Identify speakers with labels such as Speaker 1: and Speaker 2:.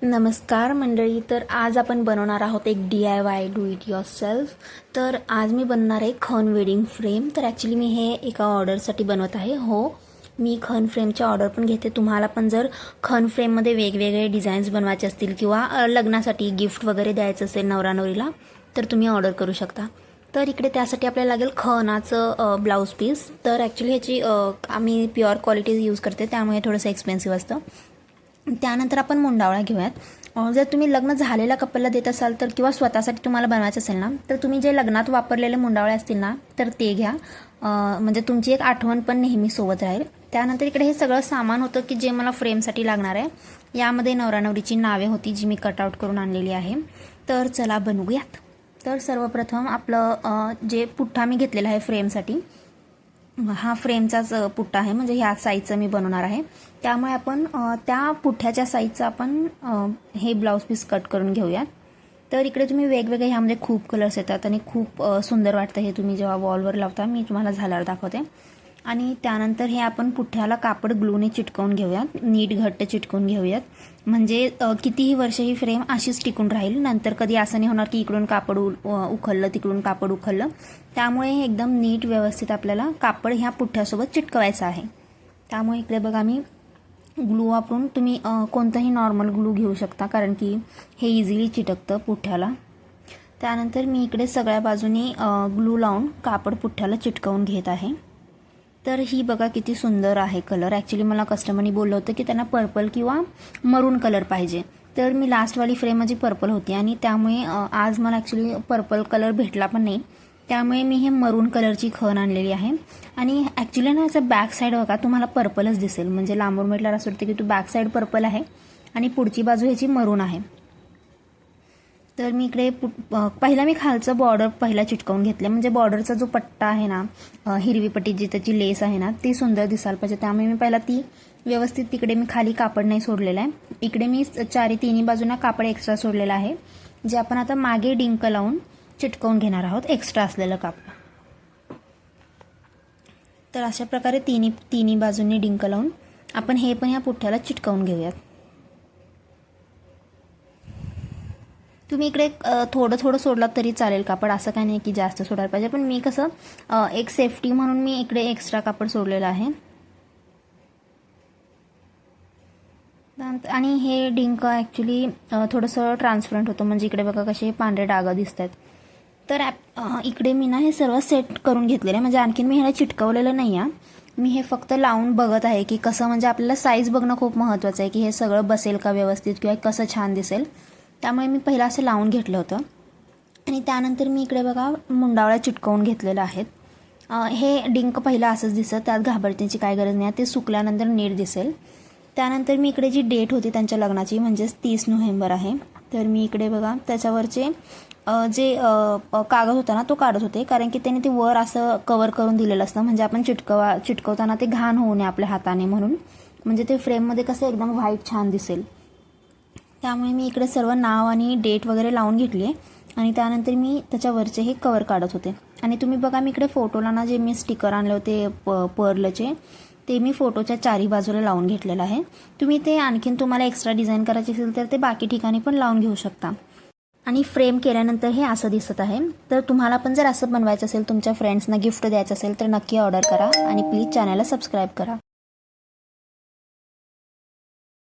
Speaker 1: नमस्कार मंडळी. तर आज आपण बनवणार आहोत एक DIY do it your self. तर आज मी बनवणार आहे खण वेडिंग फ्रेम. तर ॲक्च्युली मी हे एका ऑर्डरसाठी बनवत आहे. हो, मी खण फ्रेमच्या ऑर्डर पण घेते. तुम्हाला पण जर खण फ्रेममध्ये वेगवेगळे डिझाईन्स बनवायचे असतील किंवा लग्नासाठी गिफ्ट वगैरे द्यायचं असेल नवरा नवरीला, तर तुम्ही ऑर्डर करू शकता. तर इकडे त्यासाठी आपल्याला लागेल खणाचं ब्लाऊज पीस. तर ॲक्च्युली ह्याची आम्ही प्युअर क्वालिटी यूज करते, त्यामुळे थोडंसं एक्सपेन्सिव्ह असतं. त्यानंतर आपण मुंडावळा घेऊयात. जर तुम्ही लग्न झालेल्या कपलला देत असाल तर किंवा स्वतःसाठी तुम्हाला बनवायचं असेल ना, तर तुम्ही जे लग्नात वापरलेले मुंडावळे असतील ना, तर ते घ्या. म्हणजे तुमची एक आठवण पण नेहमी सोबत राहील. त्यानंतर इकडे हे सगळं सामान होतं की जे मला फ्रेमसाठी लागणार आहे. यामध्ये नवरा नवरीची नावे होती जी मी कटआउट करून आणलेली आहे. तर चला बनवूयात. तर सर्वप्रथम आपलं जे पुठ्ठा मी घेतलेला आहे फ्रेमसाठी, हा फ्रेमचाच पुठ्ठा आहे, म्हणजे ह्या साईजचं मी बनवणार आहे. त्यामुळे आपण त्या पुठ्ठ्याच्या साईजचं आपण हे ब्लाऊज पीस कट करून घेऊयात. तर इकडे तुम्ही वेगवेगळे ह्यामध्ये खूप कलर्स येतात आणि खूप सुंदर वाटतं हे तुम्ही जेव्हा वॉलवर लावता. मी तुम्हाला झाल्यावर दाखवते. आणि त्यानंतर हे आपण पुठ्ठ्याला कापड ग्लूने चिटकवून घेऊयात, नीट घट्ट चिटकवून घेऊयात. म्हणजे कितीही वर्ष ही फ्रेम अशीच टिकून राहील. नंतर कधी असं नाही होणार की इकडून कापड उखललं तिकडून कापड उखललं. त्यामुळे हे एकदम नीट व्यवस्थित आपल्याला कापड ह्या पुठ्ठ्यासोबत चिटकवायचं आहे. त्यामुळे इकडे बघा मी ग्लू वापरून, तुम्ही कोणताही नॉर्मल ग्लू घेऊ शकता, कारण की हे इझिली चिटकतं पुठ्ठ्याला. त्यानंतर मी इकडे सगळ्या बाजूनी ग्लू लावून कापड पुठ्ठ्याला चिटकवून घेत आहे. तर ही बघा किती सुंदर आहे कलर. ॲक्च्युली मला कस्टमरनी बोललं होतं की त्यांना पर्पल किंवा मरून कलर पाहिजे. तर मी लास्टवाली फ्रेम माझी पर्पल होती आणि त्यामुळे आज मला ॲक्च्युली पर्पल कलर भेटला पण नाही. त्यामुळे मी हे मरून कलरची खण आणलेली आहे. आणि ॲक्च्युली ना याचं बॅक साईड बघा तुम्हाला पर्पलच दिसेल, म्हणजे लांबून म्हटल्यावर असं वाटतं की तो बॅक साईड पर्पल आहे आणि पुढची बाजू ह्याची मरून आहे. तर मी इकडे पहिला मी खालचं बॉर्डर पहिला चिटकवून घेतलं, म्हणजे बॉर्डरचा जो पट्टा आहे ना, हिरवी पट्टी जी त्याची लेस आहे ना, ती सुंदर दिसायला पाहिजे. त्यामुळे मी पहिला ती व्यवस्थित तिकडे मी खाली कापड नाही सोडलेलं आहे. इकडे मी तिन्ही बाजूंना कापड एक्स्ट्रा सोडलेलं आहे, जे आपण आता मागे डिंक लावून चिटकवून घेणार आहोत, एक्स्ट्रा असलेलं कापड. तर अशा प्रकारे तिन्ही बाजूंनी डिंक लावून आपण हे पण या पुठ्ठ्याला चिटकवून घेऊयात. तुम्ही इकडे थोडं थोडं सोडलात तरी चालेल कापड, असं काही नाही की जास्त सोडायला पाहिजे. पण मी कसं एक सेफ्टी म्हणून मी इकडे एक्स्ट्रा कापड सोडलेलं आहे. आणि हे डिंक ॲक्च्युली थोडंसं ट्रान्सपरंट होतं, म्हणजे इकडे बघा कसे पांढरे डाग दिसत आहेत. तर इकडे मी ना हे सर्व सेट करून घेतलेलं आहे, म्हणजे आणखीन मी ह्याला चिटकवलेलं नाही आहे. मी हे फक्त लावून बघत आहे की कसं, म्हणजे आपल्याला साईज बघणं खूप महत्त्वाचं आहे की हे सगळं बसेल का व्यवस्थित किंवा कसं छान दिसेल. त्यामुळे मी पहिला असं लावून घेतलं होतं. आणि त्यानंतर मी इकडे बघा मुंडावळ्या चिटकवून घेतलेल्या आहेत. हे डिंक पहिला असंच दिसतं, त्यात घाबरण्याची काय गरज नाही, ते सुकल्यानंतर नीट दिसेल. त्यानंतर मी इकडे जी डेट होती त्यांच्या लग्नाची, म्हणजेच 30 नोव्हेंबर आहे. तर मी इकडे बघा त्याच्यावरचे जे कागद होता ना तो काढत होते, कारण की त्याने ते वर असं कवर करून दिलेलं असतं, म्हणजे आपण चिटकवताना ते घाण होऊ नये आपल्या हाताने, म्हणून म्हणजे ते फ्रेममध्ये कसं एकदम व्हाईट छान दिसेल. त्यामुळे मी इकडे सर्व नाव आणि डेट वगैरे लावून घेतली आहे. आणि त्यानंतर मी त्याच्यावरचे हे कवर काढत होते. आणि तुम्ही बघा मी इकडे फोटोला ना जे मी स्टिकर आणले होते पर्लचे, ते मी फोटोच्या चारी बाजूला लावून घेतलेलं आहे. तुम्ही ते आणखीन तुम्हाला एक्स्ट्रा डिझाईन करायची असेल तर ते बाकी ठिकाणी पण लावून घेऊ शकता. आणि फ्रेम केल्यानंतर हे असं दिसत आहे. तर तुम्हाला पण जर असं बनवायचं असेल, तुमच्या फ्रेंड्सना गिफ्ट द्यायचं असेल तर नक्की ऑर्डर करा आणि प्लीज चॅनलला सबस्क्राईब करा.